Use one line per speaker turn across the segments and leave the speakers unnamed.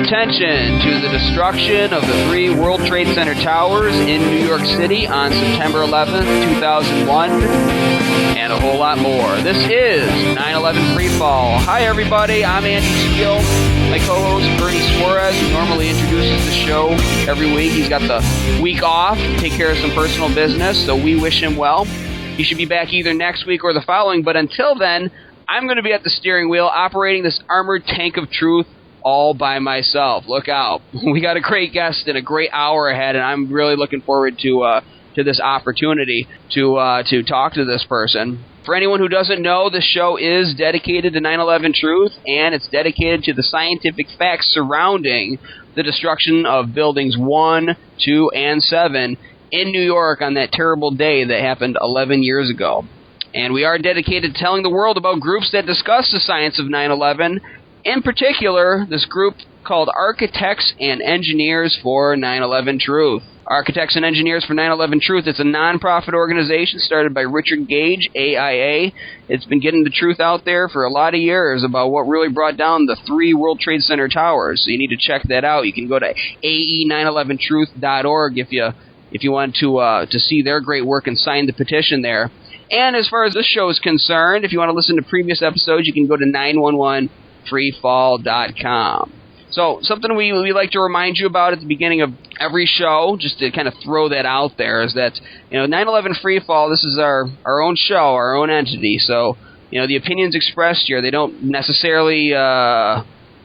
attention to the destruction of the 3 World Trade Center towers in New York City on September 11th, 2001, and a whole lot more. This is 9/11 Freefall. Hi, everybody. I'm Andy Steele. My co-host, Bernie Suarez, who normally introduces the show every week. He's got the week off to take care of some personal business, so we wish him well. He should be back either next week or the following, but until then, I'm going to be at the steering wheel operating this armored tank of truth all by myself. Look out. We got a great guest and a great hour ahead, and I'm really looking forward to this opportunity to talk to this person. For anyone who doesn't know, this show is dedicated to 9/11 truth, and it's dedicated to the scientific facts surrounding the destruction of buildings 1, 2, and 7 in New York on that terrible day that happened 11 years ago. And we are dedicated to telling the world about groups that discuss the science of 9/11. In particular, this group called Architects and Engineers for 9/11 Truth. Architects and Engineers for 9/11 Truth. It's a non-profit organization started by Richard Gage, AIA. It's been getting the truth out there for a lot of years about what really brought down the 3 World Trade Center towers. So you need to check that out. You can go to ae911truth.org if you want to see their great work and sign the petition there. And as far as this show is concerned, if you want to listen to previous episodes, you can go to 911freefall.com. So something we like to remind you about at the beginning of every show, just to kind of throw that out there, is that 9/11 Freefall, this is our own show, our own entity. So the opinions expressed here, they don't necessarily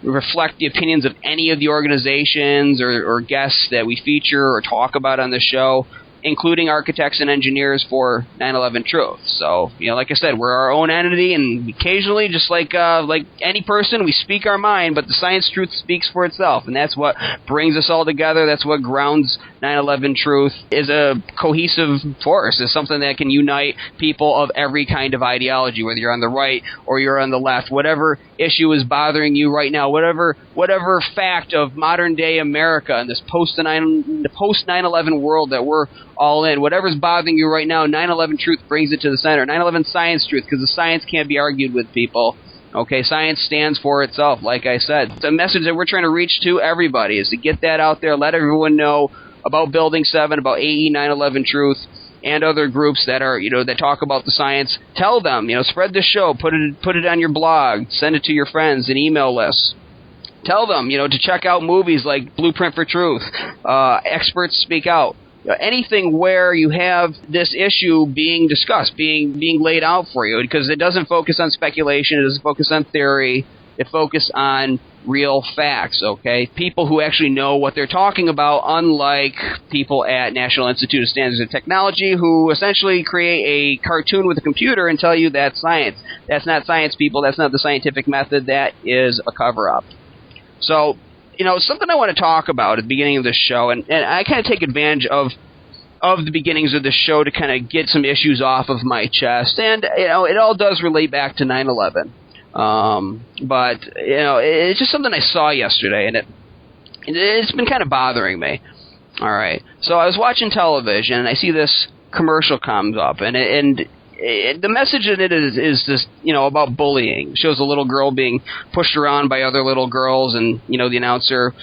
reflect the opinions of any of the organizations or guests that we feature or talk about on the show, including Architects and Engineers for 9/11 Truth. So, like I said, we're our own entity, and occasionally, just like any person, we speak our mind, but the science truth speaks for itself, and that's what brings us all together. That's what grounds 9/11 Truth is a cohesive force. It's something that can unite people of every kind of ideology, whether you're on the right or you're on the left. Whatever issue is bothering you right now, whatever fact of modern-day America and this post-9/11 world that we're all in, whatever's bothering you right now, 9/11 Truth brings it to the center. 9/11 Science Truth, because the science can't be argued with, people. Okay, science stands for itself, like I said. The message that we're trying to reach to everybody is to get that out there, let everyone know about Building 7, about AE 9/11 Truth, and other groups that are, that talk about the science. Tell them, spread the show, put it on your blog, send it to your friends and email lists. Tell them, to check out movies like Blueprint for Truth, Experts Speak Out. Anything where you have this issue being discussed, being laid out for you, because it doesn't focus on speculation, it doesn't focus on theory, it focuses on real facts, okay? People who actually know what they're talking about, unlike people at National Institute of Standards and Technology who essentially create a cartoon with a computer and tell you that's science. That's not science, people. That's not the scientific method. That is a cover-up. So, something I want to talk about at the beginning of this show, and I kind of take advantage of the beginnings of the show to kind of get some issues off of my chest, and, it all does relate back to 9/11. But, it's just something I saw yesterday, and it's been kind of bothering me. All right. So I was watching television, and I see this commercial comes up, and the message in it is this, about bullying. It shows a little girl being pushed around by other little girls, and, the announcer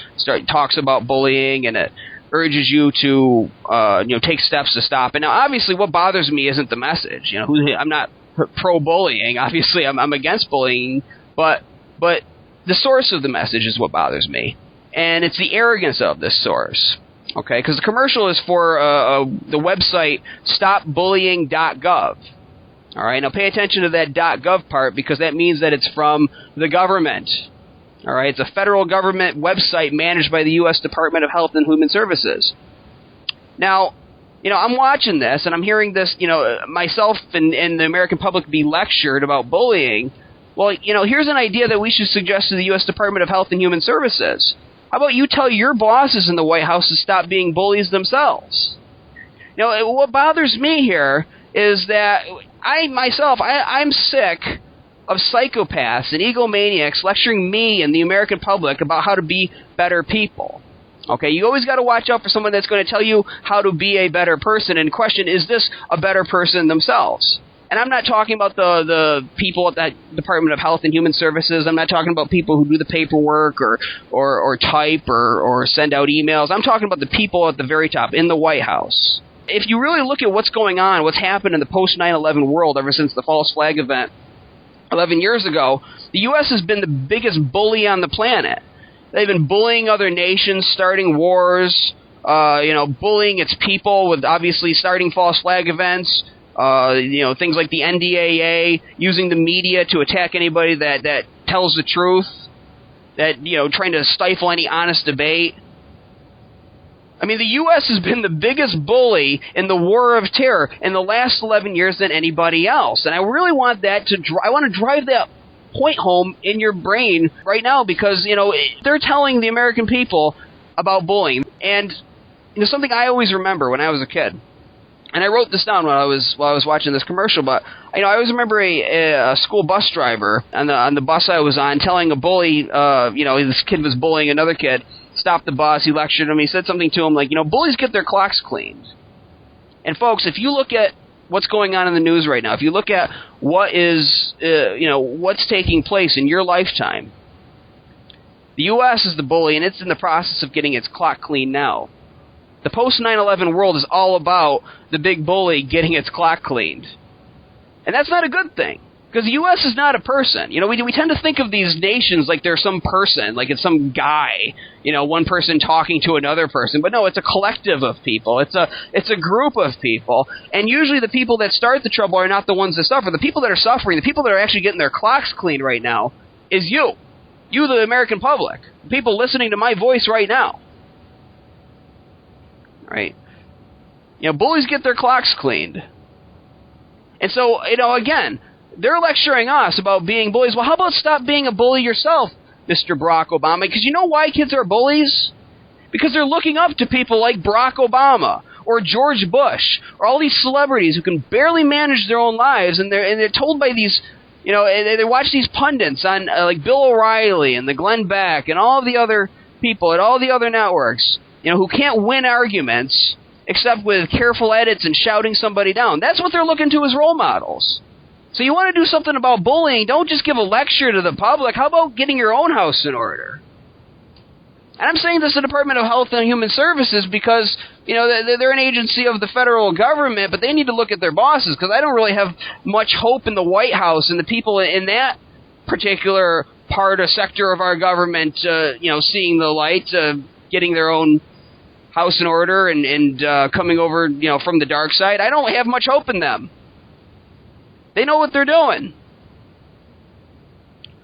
talks about bullying, and it urges you to, take steps to stop it. Now, obviously, what bothers me isn't the message. I'm not pro-bullying. Obviously, I'm against bullying, but the source of the message is what bothers me, and it's the arrogance of this source. Okay, because the commercial is for the website stopbullying.gov. All right, now pay attention to that .gov part, because that means that it's from the government. All right, it's a federal government website managed by the U.S. Department of Health and Human Services. Now, I'm watching this, and I'm hearing this, myself and the American public be lectured about bullying. Well, here's an idea that we should suggest to the U.S. Department of Health and Human Services. How about you tell your bosses in the White House to stop being bullies themselves? What bothers me here is that I'm sick of psychopaths and egomaniacs lecturing me and the American public about how to be better people. Okay, you always got to watch out for someone that's going to tell you how to be a better person and question, is this a better person themselves? And I'm not talking about the people at that Department of Health and Human Services. I'm not talking about people who do the paperwork or type or send out emails. I'm talking about the people at the very top in the White House. If you really look at what's going on, what's happened in the post-9/11 world ever since the false flag event 11 years ago, the U.S. has been the biggest bully on the planet. They've been bullying other nations, starting wars, bullying its people with obviously starting false flag events. Things like the NDAA, using the media to attack anybody that tells the truth, trying to stifle any honest debate. I mean, the U.S. has been the biggest bully in the war of terror in the last 11 years than anybody else. And I really want I want to drive that point home in your brain right now because, they're telling the American people about bullying. And, something I always remember when I was a kid. And I wrote this down while I was watching this commercial, but I always remember a school bus driver on the bus I was on telling a bully, this kid was bullying another kid, stopped the bus, he lectured him, he said something to him like, bullies get their clocks cleaned. And folks, if you look at what's going on in the news right now, if you look at what is, what's taking place in your lifetime, the U.S. is the bully, and it's in the process of getting its clock cleaned now. The post-9/11 world is all about the big bully getting its clock cleaned. And that's not a good thing, because the U.S. is not a person. We tend to think of these nations like they're some person, like it's some guy, one person talking to another person. But no, it's a collective of people. It's a group of people. And usually the people that start the trouble are not the ones that suffer. The people that are suffering, the people that are actually getting their clocks cleaned right now, is you. You, the American public. People listening to my voice right now. Right? Bullies get their clocks cleaned. And so, again, they're lecturing us about being bullies. Well, how about stop being a bully yourself, Mr. Barack Obama? Because you know why kids are bullies? Because they're looking up to people like Barack Obama or George Bush or all these celebrities who can barely manage their own lives, and they're told by these, they watch these pundits on like Bill O'Reilly and the Glenn Beck and all of the other people at all the other networks, who can't win arguments except with careful edits and shouting somebody down. That's what they're looking to as role models. So you want to do something about bullying, don't just give a lecture to the public. How about getting your own house in order? And I'm saying this to the Department of Health and Human Services because, they're an agency of the federal government, but they need to look at their bosses, because I don't really have much hope in the White House and the people in that particular part or sector of our government, seeing the light, getting their own house in order and coming over, from the dark side. I don't have much hope in them. They know what they're doing.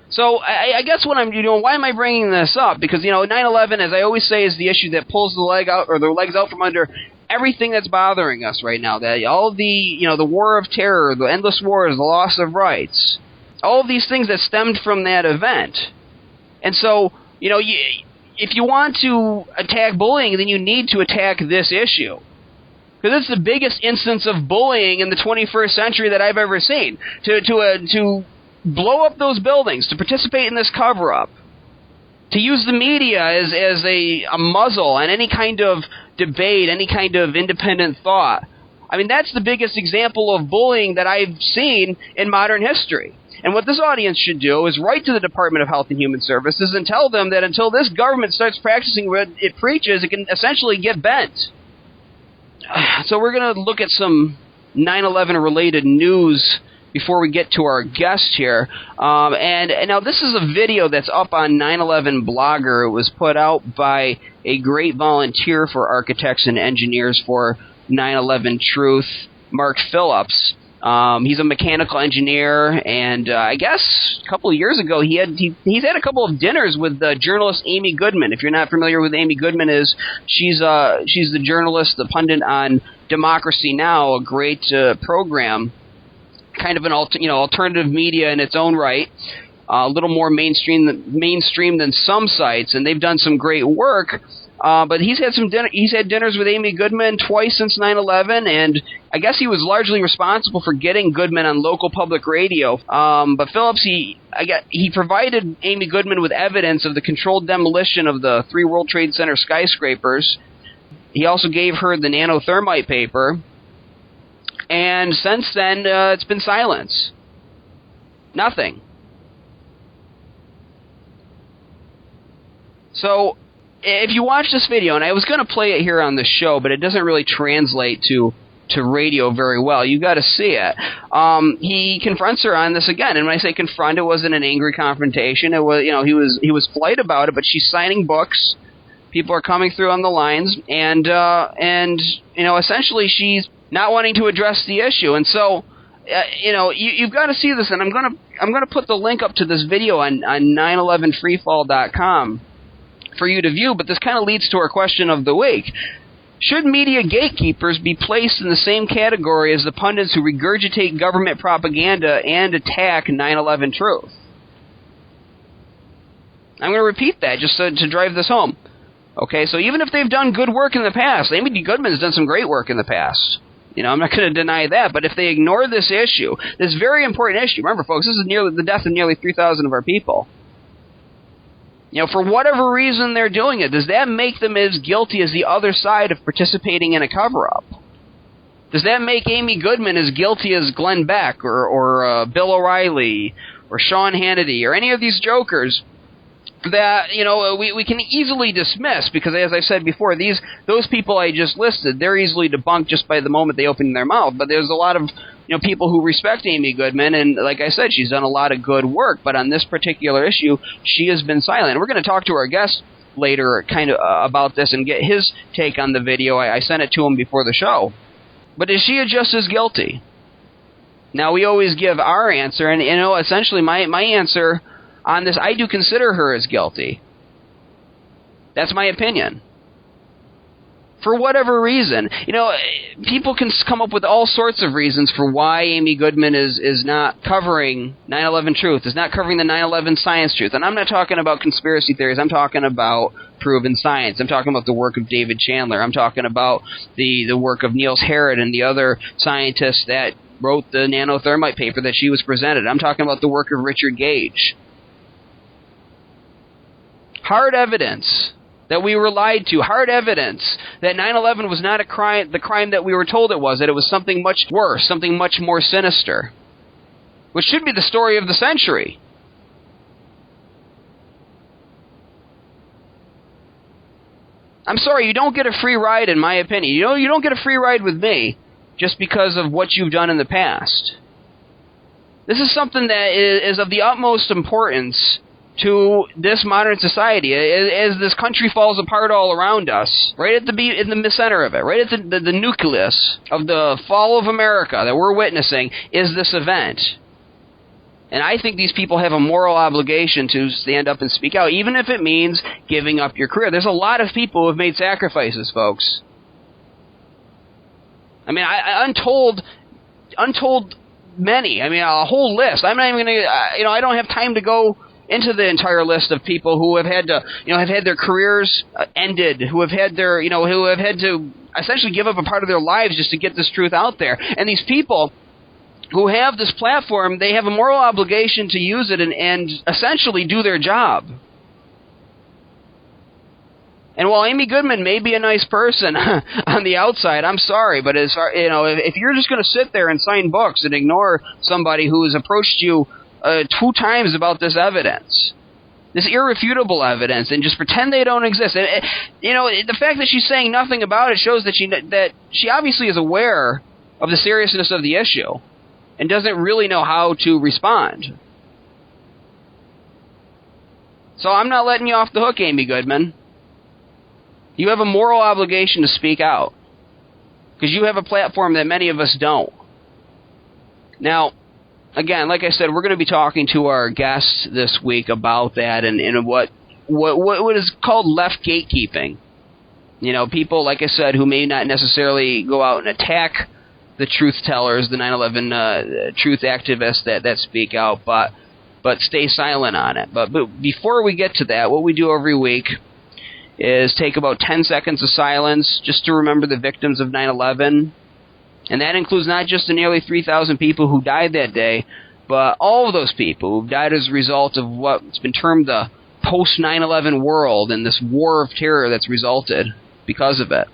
So I guess what I'm doing, why am I bringing this up? Because, 9/11, as I always say, is the issue that pulls the legs out from under everything that's bothering us right now. That all of the, the war of terror, the endless wars, the loss of rights, all of these things that stemmed from that event. And so, if you want to attack bullying, then you need to attack this issue. Because it's the biggest instance of bullying in the 21st century that I've ever seen. To blow up those buildings, to participate in this cover-up, to use the media as a muzzle on any kind of debate, any kind of independent thought. I mean, that's the biggest example of bullying that I've seen in modern history. And what this audience should do is write to the Department of Health and Human Services and tell them that until this government starts practicing what it preaches, it can essentially get bent. So we're going to look at some 9/11 related news before we get to our guest here. And now this is a video that's up on 9/11 Blogger. It was put out by a great volunteer for architects and engineers for 9/11 Truth, Mark Phillips. He's a mechanical engineer, and I guess a couple of years ago he's had a couple of dinners with journalist Amy Goodman. If you're not familiar with Amy Goodman, she's the journalist, the pundit on Democracy Now!, a great program, kind of an alternative media in its own right, a little more mainstream than some sites, and they've done some great work. But he's had dinners with Amy Goodman twice since 9/11, and I guess he was largely responsible for getting Goodman on local public radio. But Phillips, he provided Amy Goodman with evidence of the controlled demolition of the 3 World Trade Center skyscrapers. He also gave her the nanothermite paper. And since then, it's been silence. Nothing. So, if you watch this video, and I was going to play it here on the show, but it doesn't really translate to radio very well. You got to see it. He confronts her on this again, and when I say confront, it wasn't an angry confrontation. It was, he was polite about it, but she's signing books. People are coming through on the lines, and essentially she's not wanting to address the issue, and so. You've got to see this, and I'm gonna put the link up to this video on 911freefall.com for you to view. But this kind of leads to our question of the week: should media gatekeepers be placed in the same category as the pundits who regurgitate government propaganda and attack 9/11 truth? I'm going to repeat that just to drive this home. Okay, so even if they've done good work in the past, Amy Goodman has done some great work in the past. I'm not going to deny that, but if they ignore this issue, this very important issue, remember, folks, this is the death of nearly 3,000 of our people. For whatever reason they're doing it, does that make them as guilty as the other side of participating in a cover-up? Does that make Amy Goodman as guilty as Glenn Beck or Bill O'Reilly or Sean Hannity or any of these jokers that we can easily dismiss, because as I said before, those people I just listed, they're easily debunked just by the moment they open their mouth. But there's a lot of people who respect Amy Goodman, and like I said, she's done a lot of good work. But on this particular issue, she has been silent. We're going to talk to our guest later, kind of about this, and get his take on the video. I sent it to him before the show. But is she just as guilty? Now, we always give our answer, and essentially my answer on this, I do consider her as guilty. That's my opinion. For whatever reason. People can come up with all sorts of reasons for why Amy Goodman is not covering 9/11 truth, is not covering the 9/11 science truth. And I'm not talking about conspiracy theories. I'm talking about proven science. I'm talking about the work of David Chandler. I'm talking about the work of Niels Harrod and the other scientists that wrote the nanothermite paper that she was presented. I'm talking about the work of Richard Gage. Hard evidence that we were lied to. Hard evidence that 9/11 was not the crime that we were told it was, that it was something much worse, something much more sinister, which should be the story of the century. I'm sorry, you don't get a free ride, in my opinion. You don't get a free ride with me just because of what you've done in the past. This is something that is of the utmost importance to this modern society, as this country falls apart all around us, right in the center of it, right at the nucleus of the fall of America that we're witnessing, is this event. And I think these people have a moral obligation to stand up and speak out, even if it means giving up your career. There's a lot of people who have made sacrifices, folks. I mean, untold many. I mean, a whole list. I'm not even going to, I don't have time to go into the entire list of people who have had to, have had their careers ended, who have had to essentially give up a part of their lives just to get this truth out there. And these people who have this platform, they have a moral obligation to use it and essentially do their job. And while Amy Goodman may be a nice person on the outside, I'm sorry, but if you're just going to sit there and sign books and ignore somebody who has approached you 2 times about this evidence, this irrefutable evidence, and just pretend they don't exist. And, the fact that she's saying nothing about it shows that she obviously is aware of the seriousness of the issue and doesn't really know how to respond. So I'm not letting you off the hook, Amy Goodman. You have a moral obligation to speak out, because you have a platform that many of us don't. Now, again, like I said, we're going to be talking to our guests this week about that and what is called left gatekeeping. People, like I said, who may not necessarily go out and attack the truth tellers, the 9/11 truth activists that speak out, but stay silent on it. But before we get to that, what we do every week is take about 10 seconds of silence just to remember the victims of 9/11. And that includes not just the nearly 3,000 people who died that day, but all of those people who died as a result of what's been termed the post-9/11 world and this war of terror that's resulted because of it.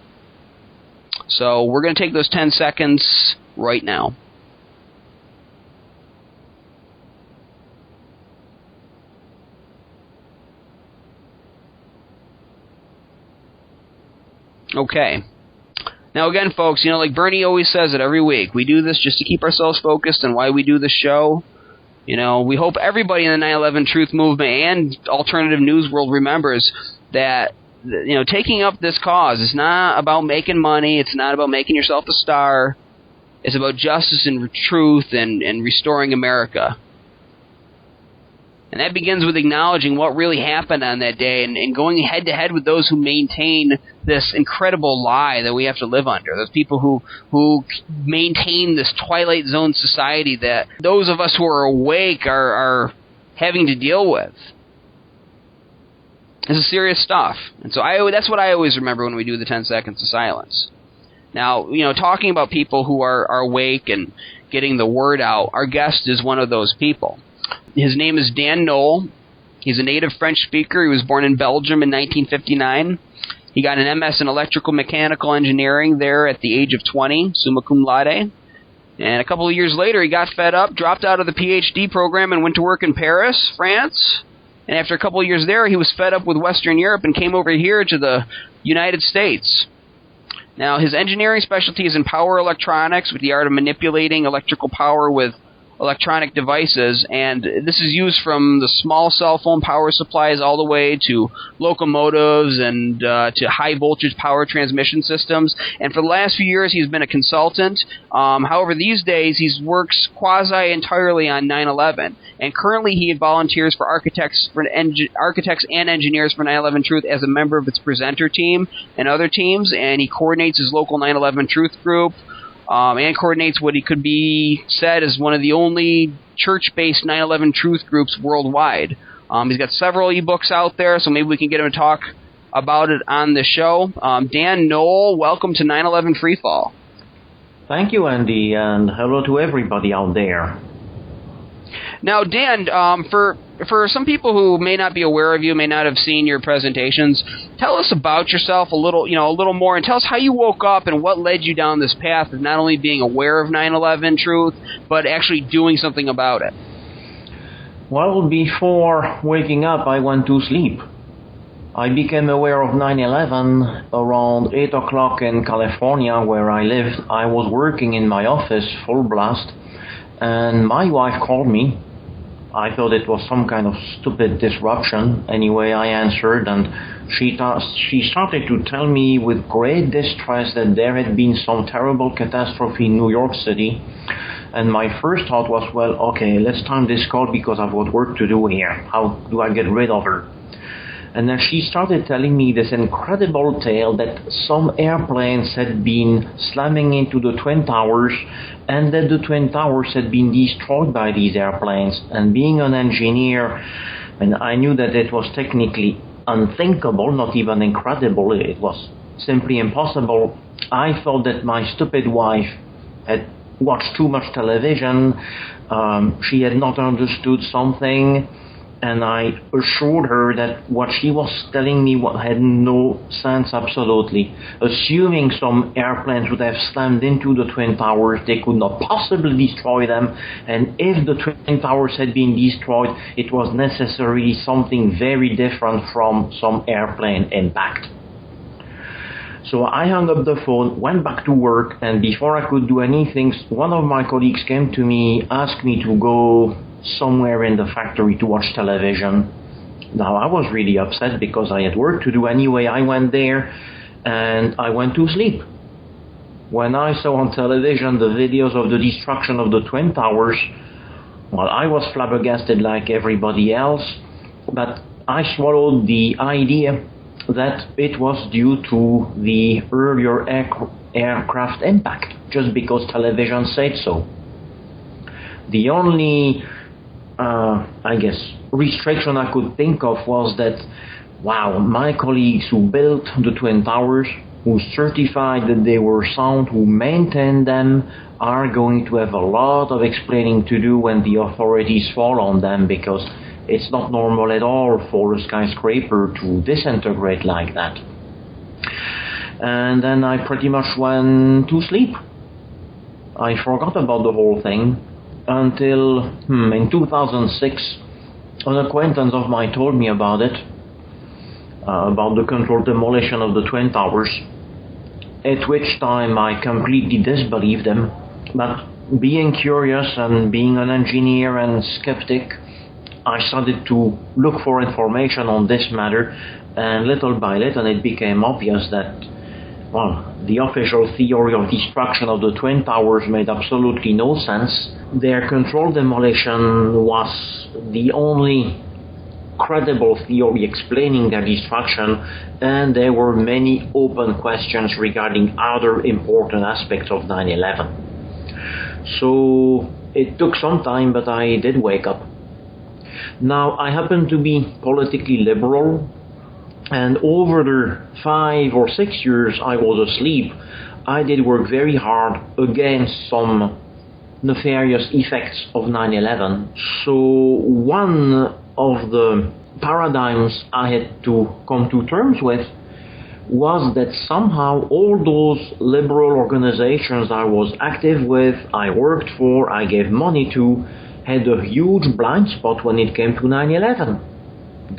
So we're going to take those 10 seconds right now. Okay. Now again, folks, like Bernie always says it every week, we do this just to keep ourselves focused on why we do the show. We hope everybody in the 9/11 Truth Movement and alternative news world remembers that, taking up this cause is not about making money. It's not about making yourself a star. It's about justice and truth and restoring America. And that begins with acknowledging what really happened on that day and going head-to-head with those who maintain this incredible lie that we have to live under. Those people who maintain this Twilight Zone society that those of us who are awake are having to deal with. This is serious stuff. And so that's what I always remember when we do the 10 seconds of silence. Now, talking about people who are awake and getting the word out, our guest is one of those people. His name is Dan Noel. He's a native French speaker. He was born in Belgium in 1959. He got an MS in electrical mechanical engineering there at the age of 20, summa cum laude. And a couple of years later, he got fed up, dropped out of the PhD program, and went to work in Paris, France. And after a couple of years there, he was fed up with Western Europe and came over here to the United States. Now, his engineering specialty is in power electronics, with the art of manipulating electrical power with electronic devices, and this is used from the small cell phone power supplies all the way to locomotives and to high voltage power transmission systems. And for the last few years, he's been a consultant. However, these days he works quasi entirely on 9/11, and currently he volunteers for architects and engineers for 9/11 Truth as a member of its presenter team and other teams, and he coordinates his local 9/11 Truth group. And coordinates what he could be said as one of the only church-based 9/11 truth groups worldwide. He's got several ebooks out there, so maybe we can get him to talk about it on the show. Dan Noel, welcome to 9/11 Freefall.
Thank you, Andy, and hello to everybody out there.
Now, Dan, for some people who may not be aware of you, may not have seen your presentations, tell us about yourself a little more, and tell us how you woke up and what led you down this path of not only being aware of 9/11 truth, but actually doing something about it.
Well, before waking up, I went to sleep. I became aware of 9/11 around 8 o'clock in California, where I lived. I was working in my office, full blast, and my wife called me. I thought it was some kind of stupid disruption. Anyway, I answered, and she started to tell me with great distress that there had been some terrible catastrophe in New York City. And my first thought was, well, okay, let's time this call because I've got work to do here. How do I get rid of her? And then she started telling me this incredible tale that some airplanes had been slamming into the Twin Towers and that the Twin Towers had been destroyed by these airplanes. And being an engineer, and I knew that it was technically unthinkable, not even incredible, it was simply impossible. I thought that my stupid wife had watched too much television, she had not understood something, and I assured her that what she was telling me had no sense absolutely. Assuming some airplanes would have slammed into the Twin Towers, they could not possibly destroy them, and if the Twin Towers had been destroyed, it was necessarily something very different from some airplane impact. So I hung up the phone, went back to work, and before I could do anything, one of my colleagues came to me, asked me to go somewhere in the factory to watch television. Now, I was really upset because I had work to do anyway. I went there and I went to sleep. When I saw on television the videos of the destruction of the Twin Towers, well, I was flabbergasted like everybody else, but I swallowed the idea that it was due to the earlier aircraft impact, just because television said so. The only restriction I could think of was that, wow, my colleagues who built the Twin Towers, who certified that they were sound, who maintained them, are going to have a lot of explaining to do when the authorities fall on them, because it's not normal at all for a skyscraper to disintegrate like that. And then I pretty much went to sleep. I forgot about the whole thing until in 2006, an acquaintance of mine told me about it, about the controlled demolition of the Twin Towers, at which time I completely disbelieved him. But being curious and being an engineer and skeptic, I started to look for information on this matter, and little by little it became obvious that, well, the official theory of destruction of the Twin Towers made absolutely no sense. Their controlled demolition was the only credible theory explaining their destruction, and there were many open questions regarding other important aspects of 9/11. So it took some time, but I did wake up. Now, I happen to be politically liberal, and over the 5 or 6 years I was asleep, I did work very hard against some nefarious effects of 9/11. So one of the paradigms I had to come to terms with was that somehow all those liberal organizations I was active with, I worked for, I gave money to, had a huge blind spot when it came to 9/11.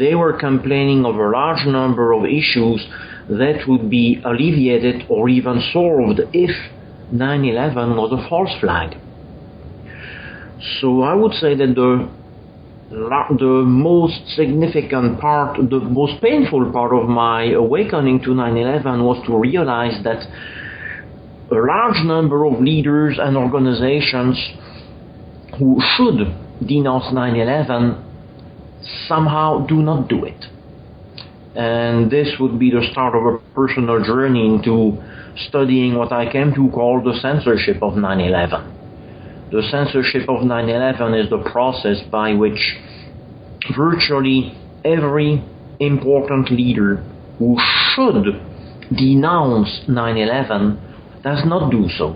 They were complaining of a large number of issues that would be alleviated or even solved if 9/11 was a false flag. So I would say that the most significant part, the most painful part of my awakening to 9/11 was to realize that a large number of leaders and organizations who should denounce 9/11 somehow do not do it. And this would be the start of a personal journey into studying what I came to call the censorship of 9/11. The censorship of 9/11 is the process by which virtually every important leader who should denounce 9/11 does not do so.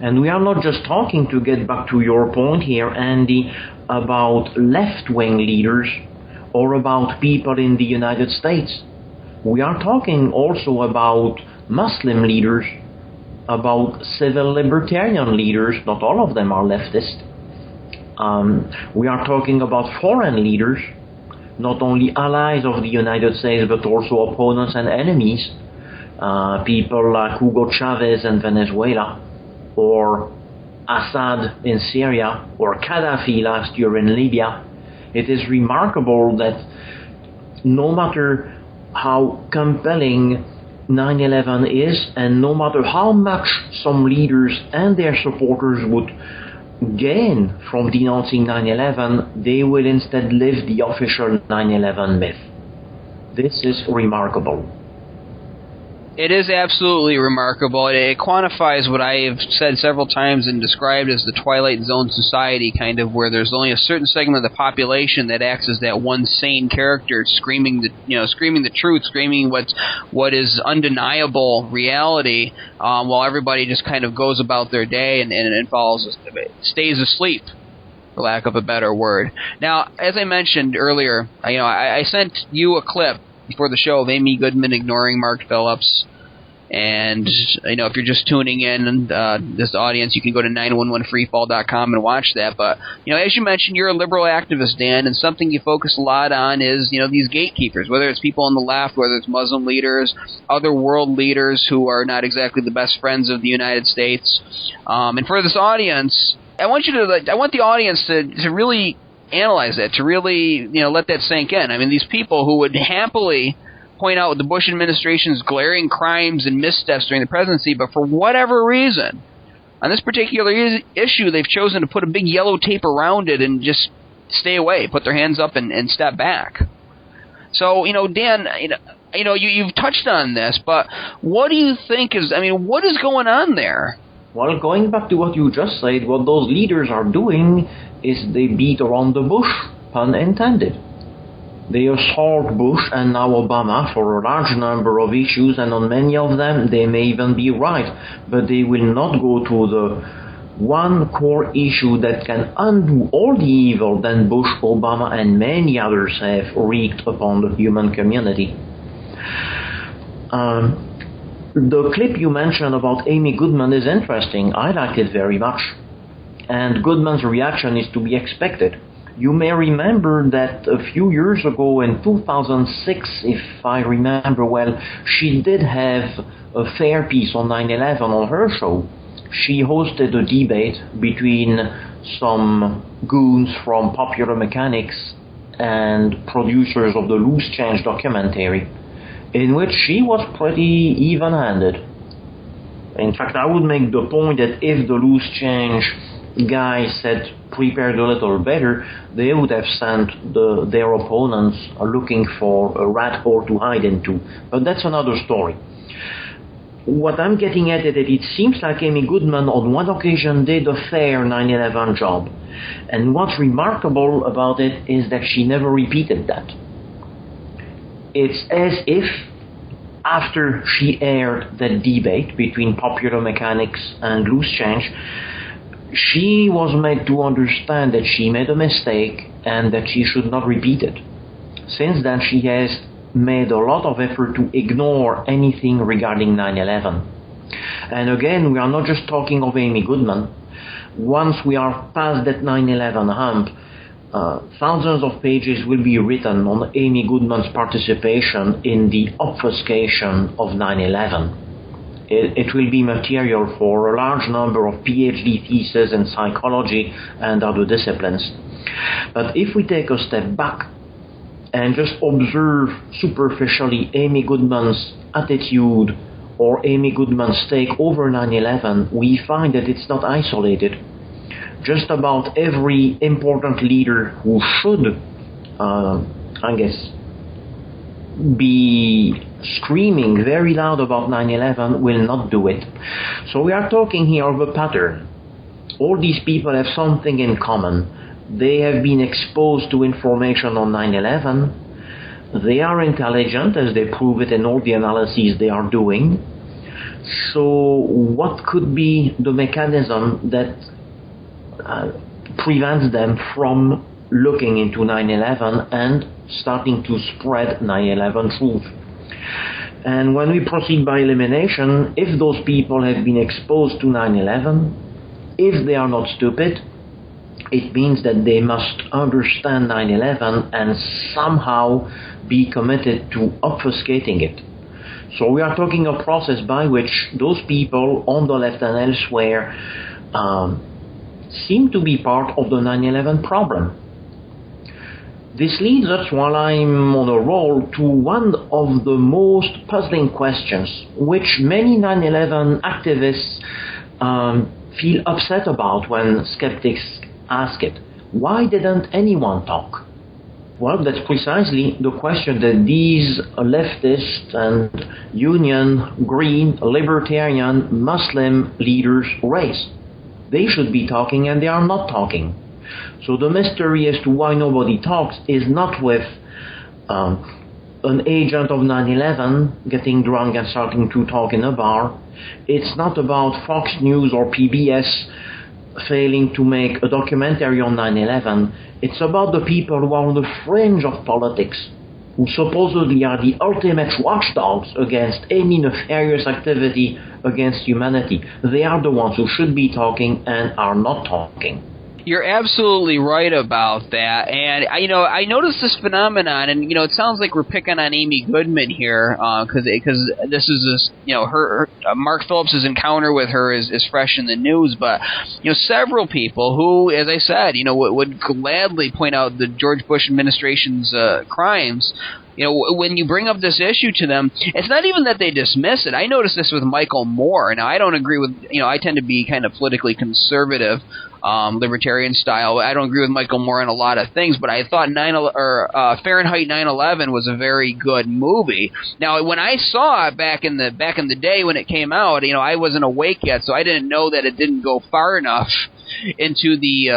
And we are not just talking, to get back to your point here, Andy, about left-wing leaders or about people in the United States. We are talking also about Muslim leaders, about civil libertarian leaders. Not all of them are leftist. We are talking about foreign leaders, not only allies of the United States but also opponents and enemies, people like Hugo Chavez in Venezuela, or Assad in Syria, or Gaddafi last year in Libya. It is remarkable that no matter how compelling 9/11 is, and no matter how much some leaders and their supporters would gain from denouncing 9/11, they will instead live the official 9/11 myth. This is remarkable.
It is absolutely remarkable. It quantifies what I have said several times and described as the Twilight Zone society, kind of, where there's only a certain segment of the population that acts as that one sane character, screaming the truth, screaming what is undeniable reality, while everybody just kind of goes about their day and stays asleep, for lack of a better word. Now, as I mentioned earlier, I sent you a clip before the show of Amy Goodman ignoring Mark Phillips. And, if you're just tuning in, this audience, you can go to 911freefall.com and watch that. But, as you mentioned, you're a liberal activist, Dan, and something you focus a lot on is, these gatekeepers, whether it's people on the left, whether it's Muslim leaders, other world leaders who are not exactly the best friends of the United States. And for this audience, I want the audience to really analyze that, to really, let that sink in. I mean, these people who would happily point out the Bush administration's glaring crimes and missteps during the presidency, but for whatever reason, on this particular issue, they've chosen to put a big yellow tape around it and just stay away, put their hands up and step back. So, Dan, you've touched on this, but what do you think what is going on there?
Well, going back to what you just said, what those leaders are doing is they beat around the bush, pun intended. They assault Bush and now Obama for a large number of issues, and on many of them they may even be right, but they will not go to the one core issue that can undo all the evil that Bush, Obama, and many others have wreaked upon the human community. The clip you mentioned about Amy Goodman is interesting. I liked it very much. And Goodman's reaction is to be expected. You may remember that a few years ago in 2006, if I remember well, she did have a fair piece on 9/11 on her show. She hosted a debate between some goons from Popular Mechanics and producers of the Loose Change documentary, in which she was pretty even-handed. In fact, I would make the point that if the Loose Change guys had prepared a little better, they would have sent their opponents looking for a rat hole to hide into. But that's another story. What I'm getting at is that it seems like Amy Goodman on one occasion did a fair 9/11 job. And what's remarkable about it is that she never repeated that. It's as if after she aired that debate between Popular Mechanics and Loose Change, she was made to understand that she made a mistake and that she should not repeat it. Since then, she has made a lot of effort to ignore anything regarding 9/11. And again, we are not just talking of Amy Goodman. Once we are past that 9/11 hump, thousands of pages will be written on Amy Goodman's participation in the obfuscation of 9/11. It will be material for a large number of PhD theses in psychology and other disciplines. But if we take a step back and just observe superficially Amy Goodman's attitude or Amy Goodman's take over 9/11, we find that it's not isolated. Just about every important leader who should, be screaming very loud about 9/11 will not do it. So we are talking here of a pattern. All these people have something in common. They have been exposed to information on 9/11. They are intelligent, as they prove it in all the analyses they are doing. So what could be the mechanism that prevents them from looking into 9/11 and starting to spread 9/11 truth? And when we proceed by elimination, if those people have been exposed to 9/11, if they are not stupid, it means that they must understand 9/11 and somehow be committed to obfuscating it. So we are talking a process by which those people on the left and elsewhere seem to be part of the 9/11 problem. This leads us, while I'm on a roll, to one of the most puzzling questions, which many 9/11 activists feel upset about when skeptics ask it. Why didn't anyone talk? Well, that's precisely the question that these leftist and union, green, libertarian, Muslim leaders raise. They should be talking and they are not talking. So the mystery as to why nobody talks is not with an agent of 9/11 getting drunk and starting to talk in a bar. It's not about Fox News or PBS failing to make a documentary on 9/11. It's about the people who are on the fringe of politics, who supposedly are the ultimate watchdogs against any nefarious activity against humanity. They are the ones who should be talking and are not talking.
You're absolutely right about that, and I noticed this phenomenon, and it sounds like we're picking on Amy Goodman here, because this is her Mark Phillips's encounter with her is fresh in the news, but several people who, as I said, would gladly point out the George Bush administration's crimes. When you bring up this issue to them, it's not even that they dismiss it. I noticed this with Michael Moore. Now, I don't agree with, I tend to be kind of politically conservative, libertarian style. I don't agree with Michael Moore on a lot of things, but I thought Fahrenheit 9/11 was a very good movie. Now, when I saw it back in the day when it came out, I wasn't awake yet, so I didn't know that it didn't go far enough into the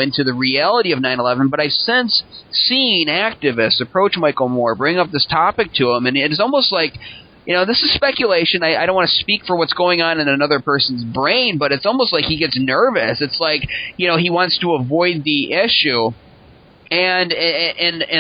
into the reality of 9/11. But I've since seen activists approach Michael Moore, bring up this topic to him, and it's almost like, this is speculation. I don't want to speak for what's going on in another person's brain, but it's almost like he gets nervous. It's like, he wants to avoid the issue. and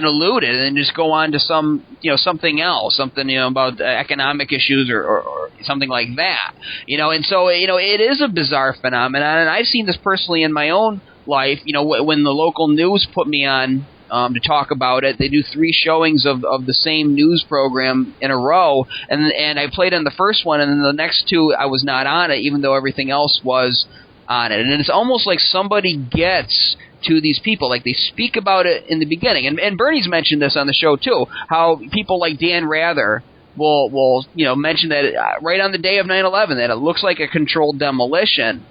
elude it and just go on to something else, something about economic issues or something like that, and so it is a bizarre phenomenon, and I've seen this personally in my own life. When the local news put me on to talk about it, they do 3 showings of the same news program in a row, and I played on the first one, and then the next 2 I was not on it, even though everything else was on it. And it's almost like somebody gets to these people, like they speak about it in the beginning. And Bernie's mentioned this on the show too, how people like Dan Rather will mention that right on the day of 9/11 that it looks like a controlled demolition.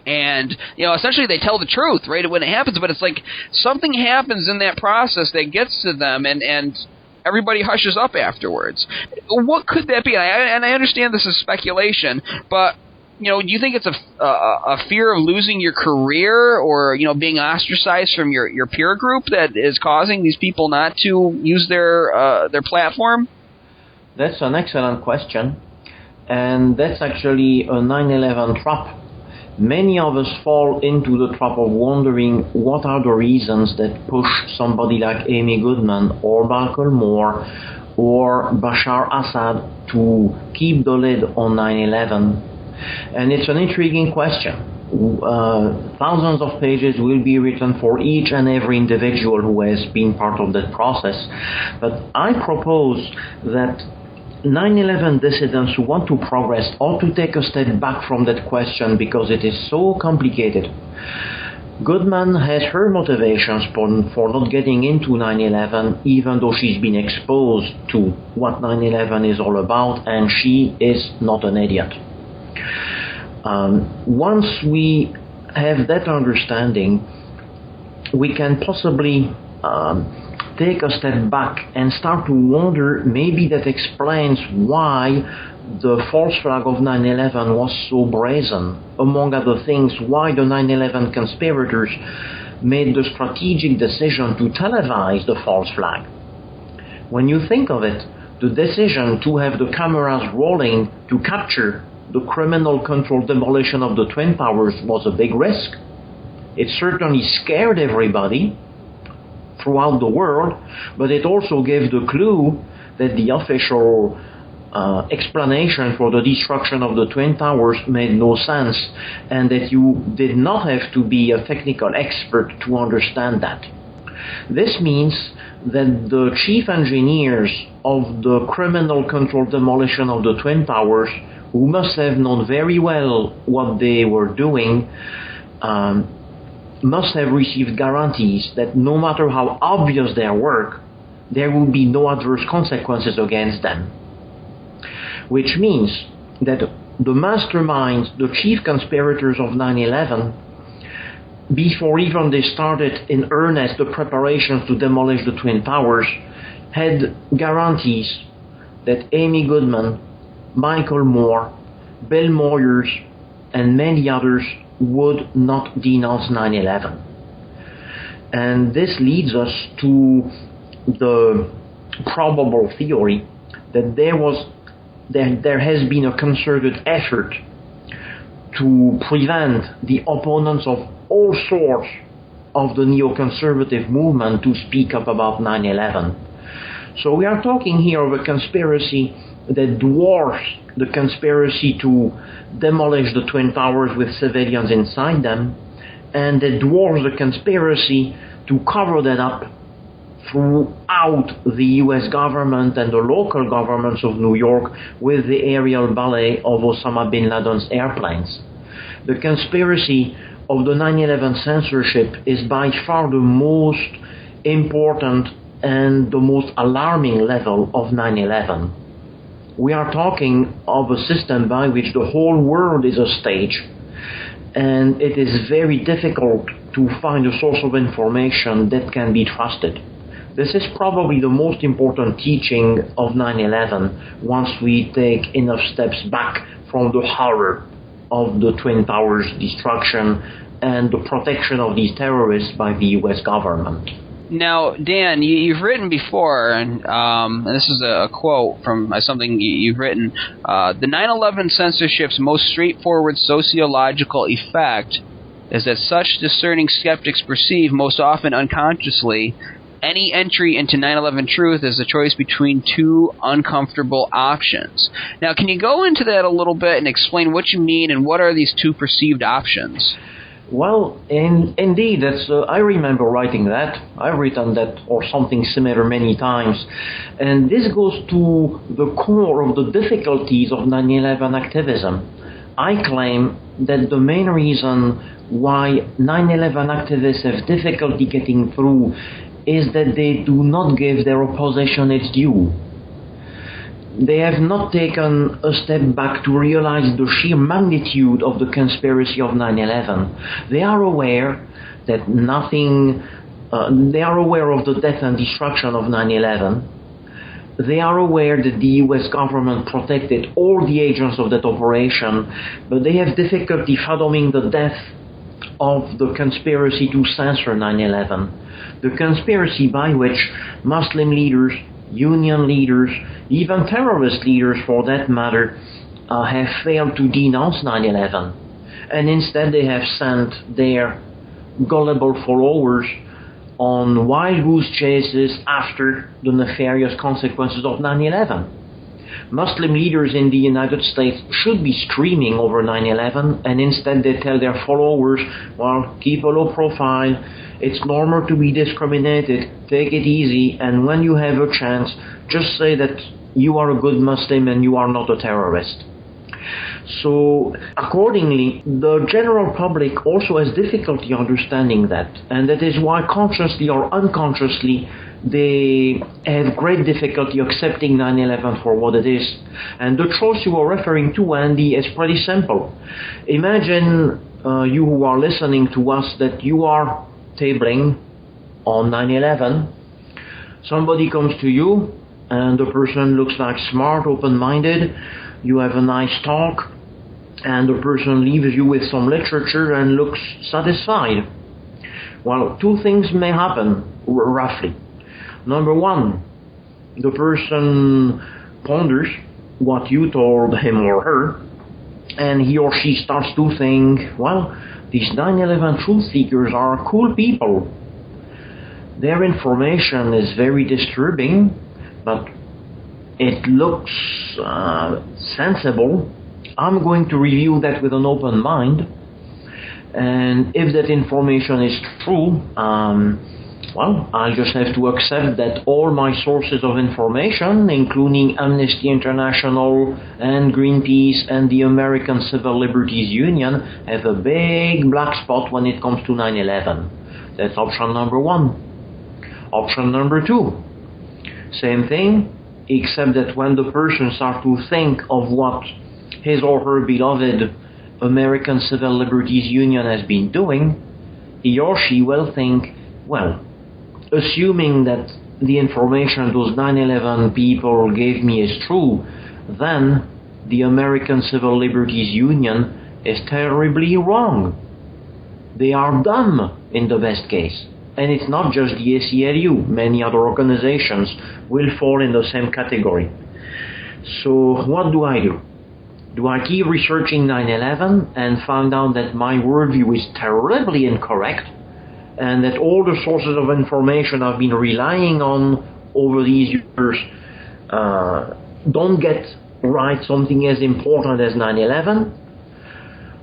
And, essentially they tell the truth right when it happens, but it's like something happens in that process that gets to them, and everybody hushes up afterwards. What could that be? And I understand this is speculation, but, do you think it's a fear of losing your career or, being ostracized from your peer group that is causing these people not to use their platform?
That's an excellent question, and that's actually a 9/11 trap. Many of us fall into the trap of wondering what are the reasons that push somebody like Amy Goodman or Malcolm Moore or Bashar Assad to keep the lid on 9/11. And it's an intriguing question. Thousands of pages will be written for each and every individual who has been part of that process. But I propose that 9/11 dissidents who want to progress ought to take a step back from that question because it is so complicated. Goodman has her motivations for not getting into 9/11, even though she's been exposed to what 9/11 is all about, and she is not an idiot. Once we have that understanding, we can possibly take a step back and start to wonder, maybe that explains why the false flag of 9/11 was so brazen. Among other things, why the 9/11 conspirators made the strategic decision to televise the false flag. When you think of it, the decision to have the cameras rolling to capture the criminal controlled demolition of the Twin Towers was a big risk. It certainly scared everybody throughout the world, but it also gave the clue that the official explanation for the destruction of the Twin Towers made no sense, and that you did not have to be a technical expert to understand that. This means that the chief engineers of the criminal controlled demolition of the Twin Towers, who must have known very well what they were doing, must have received guarantees that no matter how obvious their work, there will be no adverse consequences against them. Which means that the masterminds, the chief conspirators of 9/11, before even they started in earnest the preparations to demolish the Twin Towers, had guarantees that Amy Goodman, Michael Moore, Bill Moyers, and many others would not denounce 9/11. And this leads us to the probable theory that there has been a concerted effort to prevent the opponents of all sorts of the neoconservative movement to speak up about 9/11. So we are talking here of a conspiracy that dwarfs the conspiracy to demolish the Twin Towers with civilians inside them, and that dwarfs the conspiracy to cover that up throughout the US government and the local governments of New York with the aerial ballet of Osama bin Laden's airplanes. The conspiracy of the 9/11 censorship is by far the most important and the most alarming level of 9/11. We are talking of a system by which the whole world is a stage, and it is very difficult to find a source of information that can be trusted. This is probably the most important teaching of 9/11 once we take enough steps back from the horror of the Twin Towers destruction and the protection of these terrorists by the US government.
Now, Dan, you've written before, and this is a quote from something you've written, the 9/11 censorship's most straightforward sociological effect is that such discerning skeptics perceive, most often unconsciously, any entry into 9/11 truth as a choice between two uncomfortable options. Now, can you go into that a little bit and explain what you mean and what are these two perceived options?
Well, indeed, I remember writing that. I've written that or something similar many times. And this goes to the core of the difficulties of 9/11 activism. I claim that the main reason why 9/11 activists have difficulty getting through is that they do not give their opposition its due. They have not taken a step back to realize the sheer magnitude of the conspiracy of 9/11. They are aware that they are aware of the death and destruction of 9/11. They are aware that the US government protected all the agents of that operation, but they have difficulty fathoming the depth of the conspiracy to censor 9/11. The conspiracy by which Muslim leaders, union leaders, even terrorist leaders for that matter, have failed to denounce 9/11. And instead they have sent their gullible followers on wild goose chases after the nefarious consequences of 9/11. Muslim leaders in the United States should be screaming over 9/11, and instead they tell their followers, well, keep a low profile, it's normal to be discriminated, take it easy, and when you have a chance, just say that you are a good Muslim and you are not a terrorist. So, accordingly, the general public also has difficulty understanding that, and that is why consciously or unconsciously they have great difficulty accepting 9/11 for what it is. And the choice you are referring to, Andy, is pretty simple. Imagine you who are listening to us that you are tabling on 9/11. Somebody comes to you and the person looks like smart, open-minded. You have a nice talk and the person leaves you with some literature and looks satisfied. Well, two things may happen, roughly. Number one, the person ponders what you told him or her, and he or she starts to think, well, these 9/11 truth seekers are cool people. Their information is very disturbing, but it looks sensible. I'm going to review that with an open mind, and if that information is true, well, I'll just have to accept that all my sources of information, including Amnesty International and Greenpeace and the American Civil Liberties Union, have a big black spot when it comes to 9/11. That's option number one. Option number two, same thing, except that when the person starts to think of what his or her beloved American Civil Liberties Union has been doing, he or she will think, well, assuming that the information those 9/11 people gave me is true, then the American Civil Liberties Union is terribly wrong. They are dumb in the best case. And it's not just the ACLU, many other organizations will fall in the same category. So what do? Do I keep researching 9/11 and find out that my worldview is terribly incorrect and that all the sources of information I've been relying on over these years don't get right something as important as 9/11?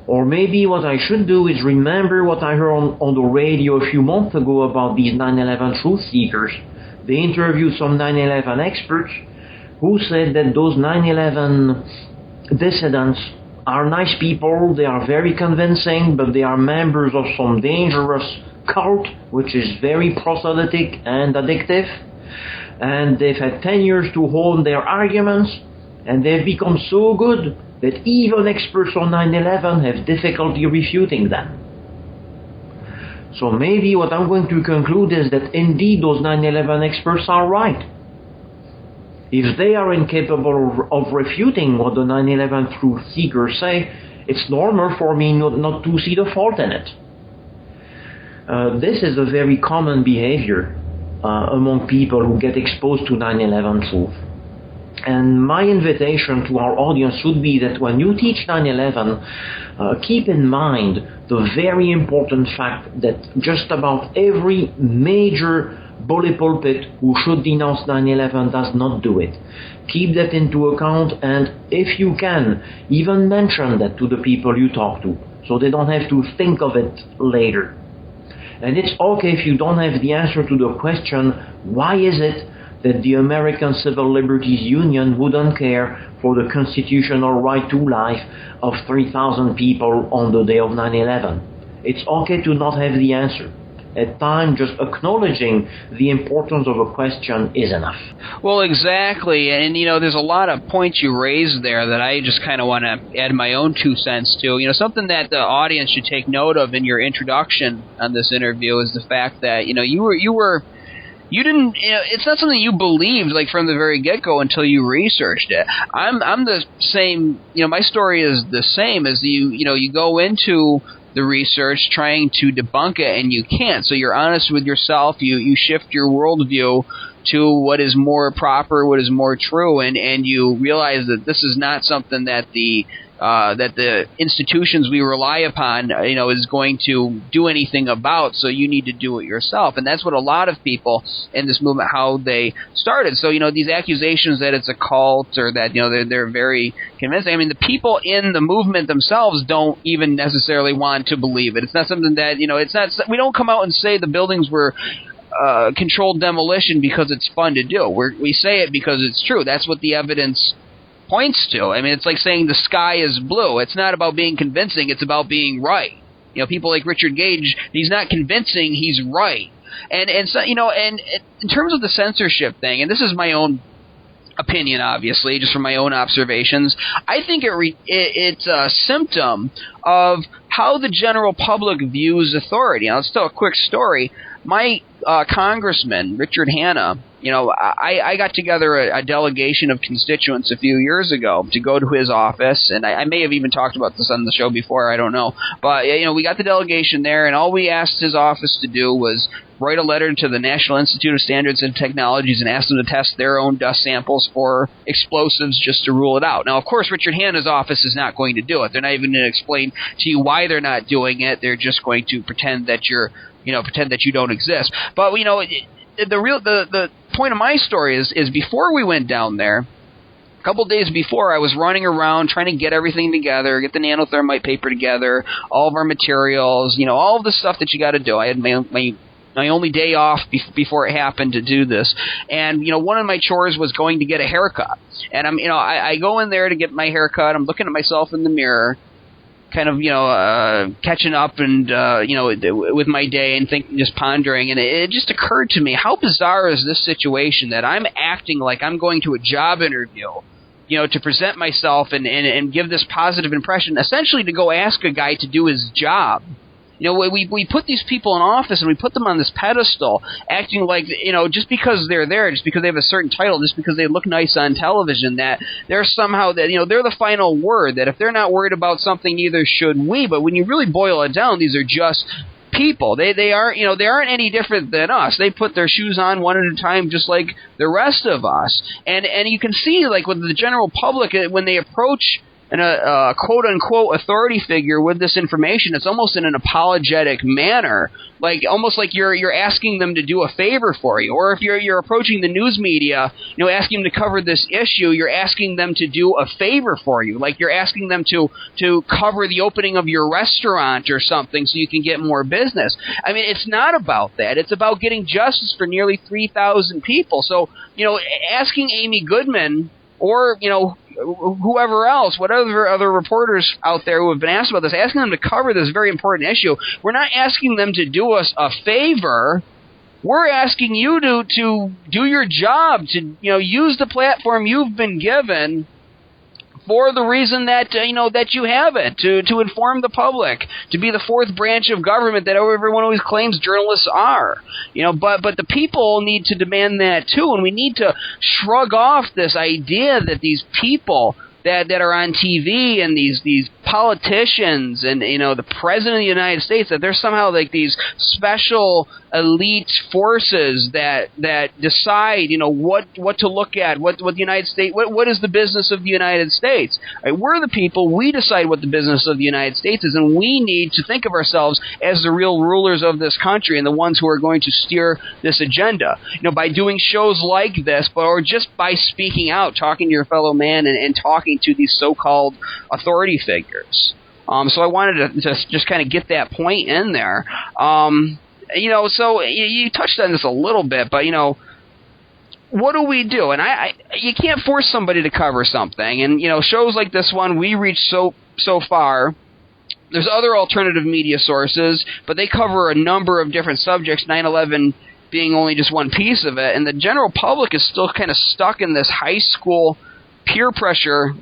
Or maybe what I should do is remember what I heard on the radio a few months ago about these 9/11 truth seekers. They interviewed some 9/11 experts who said that those 9/11 dissidents are nice people, they are very convincing, but they are members of some dangerous cult which is very proselytic and addictive, and they've had 10 years to hone their arguments, and they've become so good that even experts on 9/11 have difficulty refuting them. So maybe what I'm going to conclude is that indeed those 9/11 experts are right. If they are incapable of refuting what the 9/11 truth seekers say, it's normal for me not to see the fault in it. This is a very common behavior among people who get exposed to 9/11 truth. And my invitation to our audience would be that when you teach 9/11, keep in mind the very important fact that just about every major bully pulpit who should denounce 9/11 does not do it. Keep that into account, and if you can, even mention that to the people you talk to, so they don't have to think of it later. And it's okay if you don't have the answer to the question, why is it that the American Civil Liberties Union wouldn't care for the constitutional right to life of 3,000 people on the day of 9/11. It's okay to not have the answer. At times, just acknowledging the importance of a question is enough.
Well, exactly. And, there's a lot of points you raised there that I just kind of want to add my own 2 cents to. Something that the audience should take note of in your introduction on this interview is the fact that, you didn't. It's not something you believed like from the very get-go until you researched it. I'm the same. My story is the same as you. You go into the research trying to debunk it and you can't. So you're honest with yourself. You shift your worldview to what is more proper, what is more true, and you realize that this is not something that the institutions we rely upon, is going to do anything about. So you need to do it yourself, and that's what a lot of people in this movement, how they started. So these accusations that it's a cult or that they're very convincing. I mean, the people in the movement themselves don't even necessarily want to believe it. It's not something that it's not. We don't come out and say the buildings were controlled demolition because it's fun to do. We say it because it's true. That's what the evidence points to. I mean, it's like saying the sky is blue. It's not about being convincing. It's about being right. People like Richard Gage, he's not convincing. He's right. And so and in terms of the censorship thing, and this is my own opinion, obviously, just from my own observations, I think it's a symptom of how the general public views authority. Now, let's tell a quick story. My congressman, Richard Hanna, I got together a delegation of constituents a few years ago to go to his office, and I may have even talked about this on the show before, I don't know. But, we got the delegation there, and all we asked his office to do was write a letter to the National Institute of Standards and Technologies and ask them to test their own dust samples for explosives just to rule it out. Now, of course, Richard Hanna's office is not going to do it. They're not even going to explain to you why they're not doing it. They're just going to pretend that pretend that you don't exist. But, the point of my story is before we went down there, a couple days before, I was running around trying to get everything together, get the nanothermite paper together, all of our materials, all of the stuff that you got to do. I had my only day off before it happened to do this, and one of my chores was going to get a haircut. And I go in there to get my haircut. I'm looking at myself in the mirror, kind of catching up and with my day and thinking, just pondering, and it just occurred to me, how bizarre is this situation that I'm acting like I'm going to a job interview, to present myself and give this positive impression, essentially to go ask a guy to do his job. We put these people in office and we put them on this pedestal, acting like, just because they're there, just because they have a certain title, just because they look nice on television, that they're somehow, that, they're the final word, that if they're not worried about something, neither should we. But when you really boil it down, these are just people. They aren't, they aren't any different than us. They put their shoes on one at a time, just like the rest of us. And you can see, like, with the general public, when they approach a quote-unquote authority figure with this information, it's almost in an apologetic manner, almost like you're asking them to do a favor for you. Or if you're approaching the news media, asking them to cover this issue, you're asking them to do a favor for you. Like you're asking them to cover the opening of your restaurant or something so you can get more business. I mean, it's not about that. It's about getting justice for nearly 3,000 people. So, asking Amy Goodman or, whoever else, whatever other reporters out there who have been asked about this, asking them to cover this very important issue, we're not asking them to do us a favor. We're asking you to do your job, to use the platform you've been given for the reason that that you have it, to inform the public, to be the fourth branch of government that everyone always claims journalists are. But the people need to demand that too, and we need to shrug off this idea that these people that are on TV and these politicians and, the President of the United States, that there's somehow like these special elite forces that decide, what to look at, what the United States, what is the business of the United States. Right? We're the people, we decide what the business of the United States is, and we need to think of ourselves as the real rulers of this country and the ones who are going to steer this agenda. By doing shows like this, or just by speaking out, talking to your fellow man and talking to these so-called authority figures. So I wanted to just kind of get that point in there. So you touched on this a little bit, but, what do we do? And you can't force somebody to cover something. And, shows like this one, we reach so far. There's other alternative media sources, but they cover a number of different subjects, 9/11 being only just one piece of it. And the general public is still kind of stuck in this high school peer pressure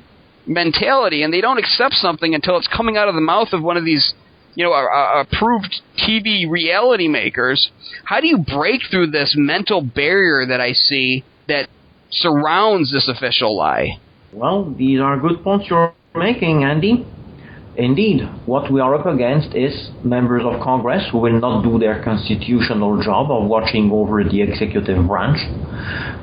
mentality, and they don't accept something until it's coming out of the mouth of one of these approved TV reality makers. How do you break through this mental barrier that I see that surrounds this official lie?
Well, these are good points you're making, Andy. Indeed, what we are up against is members of Congress who will not do their constitutional job of watching over the executive branch.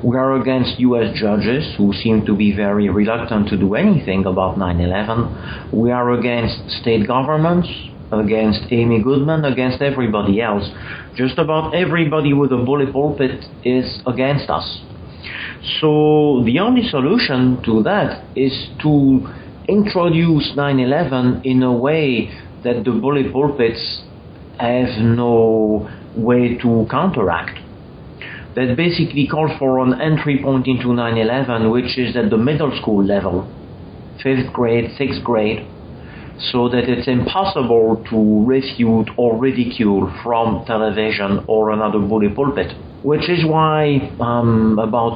We are against U.S. judges who seem to be very reluctant to do anything about 9/11. We are against state governments, against Amy Goodman, against everybody else. Just about everybody with a bully pulpit is against us. So the only solution to that is to introduce 9/11 in a way that the bully pulpits have no way to counteract. That basically calls for an entry point into 9/11, which is at the middle school level, 5th grade, 6th grade, so that it's impossible to refute or ridicule from television or another bully pulpit. Which is why about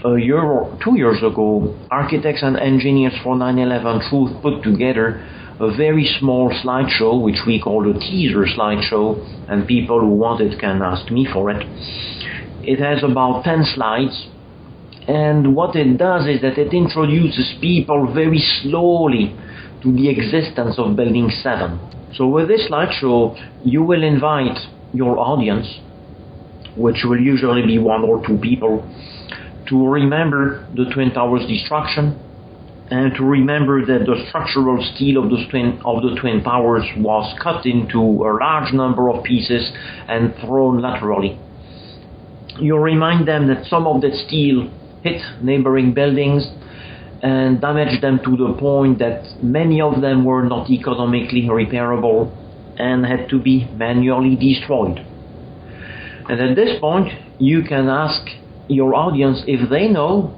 a year or 2 years ago, Architects and Engineers for 9/11 Truth put together a very small slideshow, which we call a teaser slideshow, and people who want it can ask me for it. It has about 10 slides, and what it does is that it introduces people very slowly to the existence of Building 7. So with this slideshow, you will invite your audience, which will usually be 1 or 2 people, to remember the Twin Towers destruction, and to remember that the structural steel of the Twin Towers was cut into a large number of pieces and thrown laterally. You remind them that some of that steel hit neighboring buildings and damaged them to the point that many of them were not economically repairable and had to be manually destroyed. And at this point, you can ask your audience if they know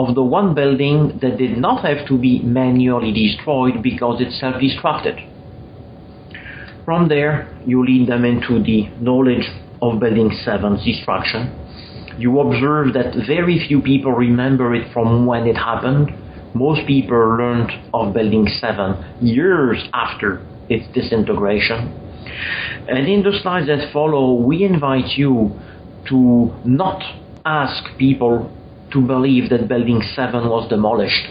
of the one building that did not have to be manually destroyed because it self-destructed. From there, you lead them into the knowledge of Building 7's destruction. You observe that very few people remember it from when it happened. Most people learned of Building 7 years after its disintegration. And in the slides that follow, we invite you to not ask people to believe that Building 7 was demolished.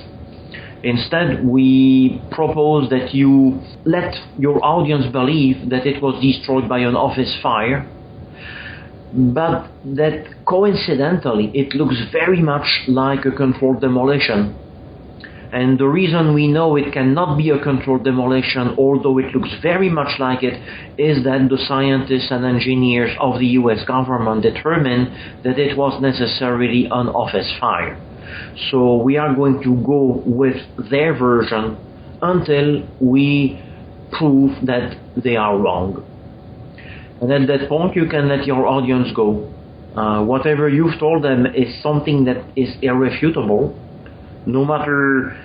Instead, we propose that you let your audience believe that it was destroyed by an office fire, but that coincidentally it looks very much like a controlled demolition. And the reason we know it cannot be a controlled demolition, although it looks very much like it, is that the scientists and engineers of the US government determined that it was necessarily an office fire. So we are going to go with their version until we prove that they are wrong. And at that point, you can let your audience go. Whatever you've told them is something that is irrefutable. No matter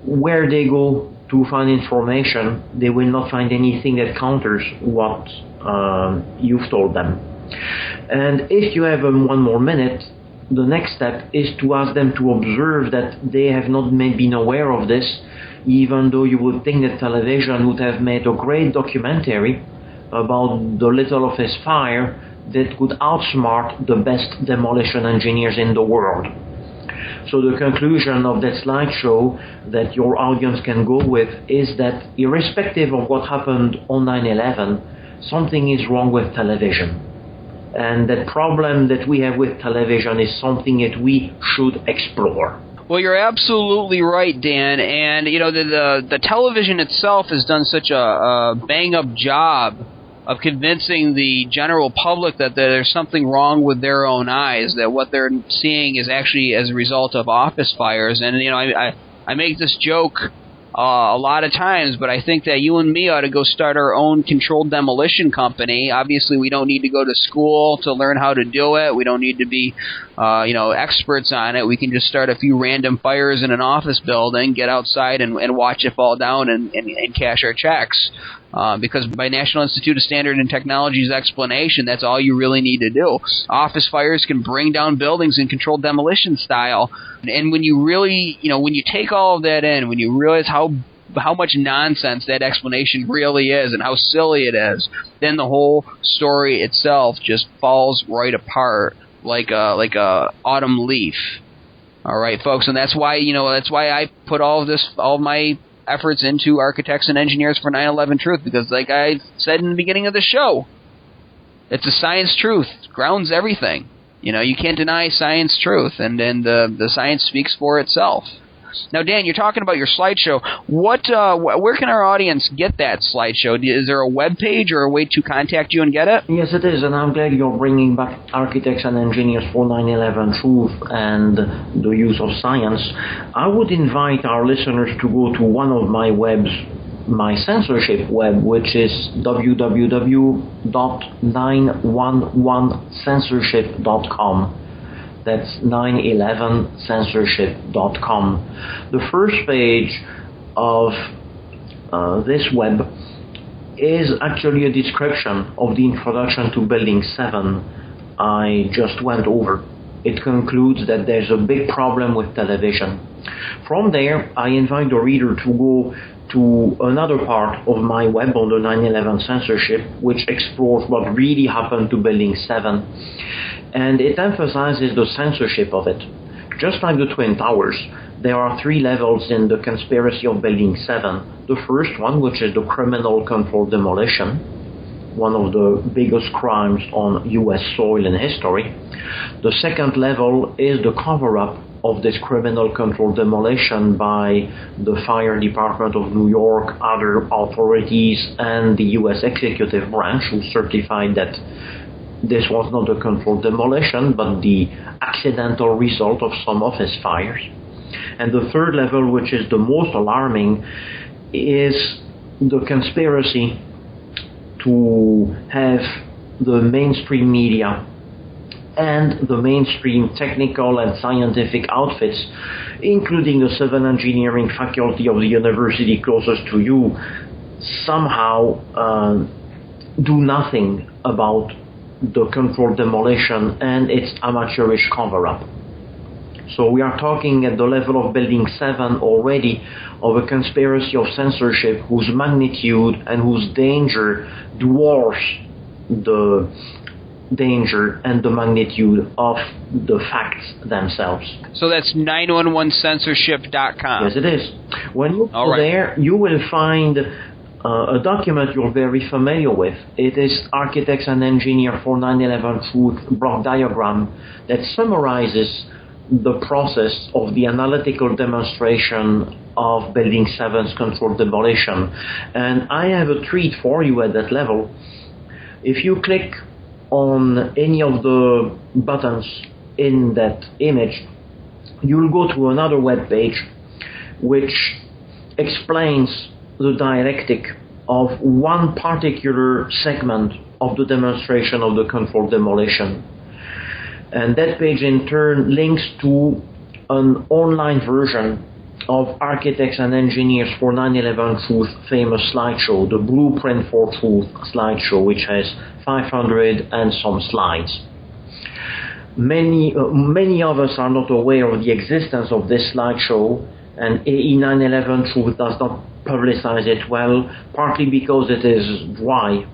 where they go to find information, they will not find anything that counters what you've told them. And if you have 1 more minute, the next step is to ask them to observe that they have not been aware of this, even though you would think that television would have made a great documentary about the Little Office fire that could outsmart the best demolition engineers in the world. So the conclusion of that slideshow that your audience can go with is that irrespective of what happened on 9/11, something is wrong with television. And that problem that we have with television is something that we should explore.
Well, you're absolutely right, Dan. And, you know, the television itself has done such a bang-up job of convincing the general public that there's something wrong with their own eyes, that what they're seeing is actually as a result of office fires. And, you know, I make this joke a lot of times, but I think that you and me ought to go start our own controlled demolition company. Obviously, we don't need to go to school to learn how to do it. We don't need to be, experts on it. We can just start a few random fires in an office building, get outside and watch it fall down and cash our checks. Because by National Institute of Standard and Technology's explanation, that's all you really need to do. Office fires can bring down buildings in controlled demolition style. And when you really, when you take all of that in, when you realize how much nonsense that explanation really is and how silly it is, then the whole story itself just falls right apart like a autumn leaf. All right, folks, and that's why I put all my efforts into Architects and Engineers for 9/11 Truth, because like I said in the beginning of the show, it's a science truth. It grounds everything. You can't deny science truth, and the science speaks for itself. Now, Dan, you're talking about your slideshow. Where can our audience get that slideshow? Is there a web page or a way to contact you and get it?
Yes, it is, and I'm glad you're bringing back Architects and Engineers for 9/11 Truth and the use of science. I would invite our listeners to go to one of my webs, my censorship web, which is www.911censorship.com. That's 911censorship.com. The first page of this web is actually a description of the introduction to Building 7 I just went over. It concludes that there's a big problem with television. From there, I invite the reader to go to another part of my web on the 9/11 censorship, which explores what really happened to Building 7. And it emphasizes the censorship of it. Just like the Twin Towers, there are 3 levels in the conspiracy of Building 7. The first one, which is the criminal controlled demolition, one of the biggest crimes on U.S. soil in history. The second level is the cover-up of this criminal controlled demolition by the Fire Department of New York, other authorities, and the U.S. executive branch, who certified that this was not a controlled demolition, but the accidental result of some office fires. And the third level, which is the most alarming, is the conspiracy to have the mainstream media and the mainstream technical and scientific outfits, including the civil engineering faculty of the university closest to you, somehow do nothing about the controlled demolition and its amateurish cover-up. So we are talking at the level of Building 7 already of a conspiracy of censorship whose magnitude and whose danger dwarfs the danger and the magnitude of the facts themselves.
So that's 911censorship.com.
Yes, it is. When you go there, you will find a document you're very familiar with. It is Architects and Engineers for 9/11 Truth block diagram that summarizes the process of the analytical demonstration of Building 7's controlled demolition. And I have a treat for you at that level. If you click on any of the buttons in that image, you'll go to another web page which explains the dialectic of one particular segment of the demonstration of the controlled demolition. And that page in turn links to an online version of Architects and Engineers for 9/11 Truth famous slideshow, the Blueprint for Truth slideshow, which has 500 and some slides. Many of us are not aware of the existence of this slideshow, and AE 9/11 Truth does not publicize it well, partly because it is dry,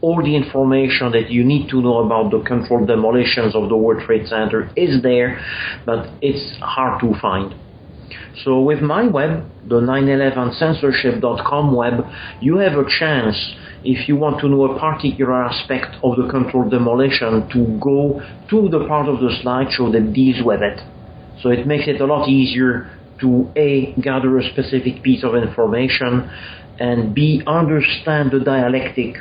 all the information that you need to know about the controlled demolitions of the World Trade Center is there, but it's hard to find. So with my web, the 911censorship.com web, you have a chance, if you want to know a particular aspect of the controlled demolition, to go to the part of the slideshow that deals with it. So it makes it a lot easier to A, gather a specific piece of information, and B, understand the dialectic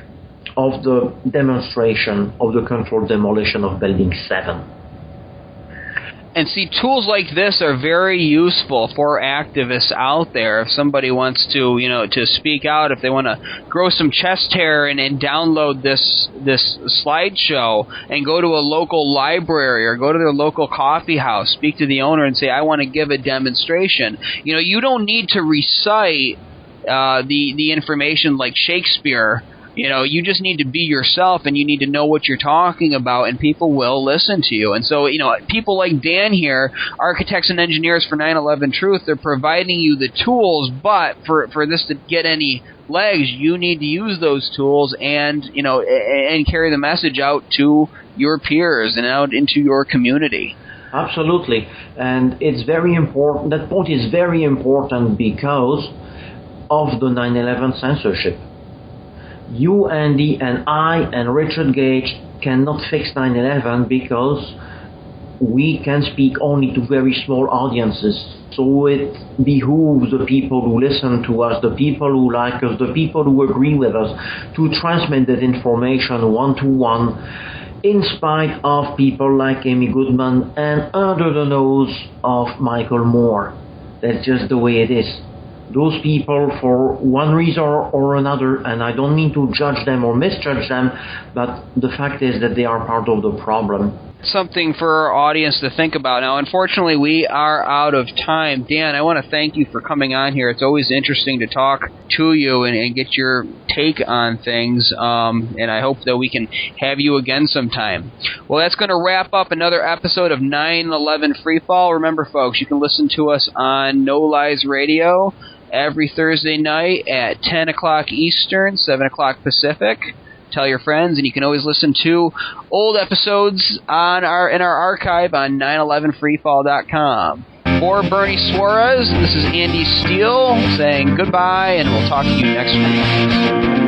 of the demonstration of the controlled demolition of Building 7.
And see, tools like this are very useful for activists out there. If somebody wants to, to speak out, if they want to grow some chest hair and download this slideshow and go to a local library or go to their local coffee house, speak to the owner and say, I want to give a demonstration. You don't need to recite the information like Shakespeare. You just need to be yourself, and you need to know what you're talking about, and people will listen to you. And so, people like Dan here, architects and engineers for 9/11 Truth, they're providing you the tools, but for this to get any legs, you need to use those tools and carry the message out to your peers and out into your community.
Absolutely. And it's very important. That point is very important because of the 9/11 censorship. You, Andy, and I, and Richard Gage cannot fix 9/11 because we can speak only to very small audiences. So it behooves the people who listen to us, the people who like us, the people who agree with us, to transmit that information one-to-one, in spite of people like Amy Goodman and under the nose of Michael Moore. That's just the way it is. Those people, for one reason or another, and I don't mean to judge them or misjudge them, but the fact is that they are part of the problem.
Something for our audience to think about. Now, unfortunately, we are out of time. Dan, I want to thank you for coming on here. It's always interesting to talk to you and get your take on things, and I hope that we can have you again sometime. Well, that's going to wrap up another episode of 9/11 Freefall. Remember, folks, you can listen to us on No Lies Radio every Thursday night at 10 o'clock Eastern, 7 o'clock Pacific. Tell your friends, and you can always listen to old episodes in our archive on 911freefall.com. For Bernie Suarez, this is Andy Steele saying goodbye, and we'll talk to you next week.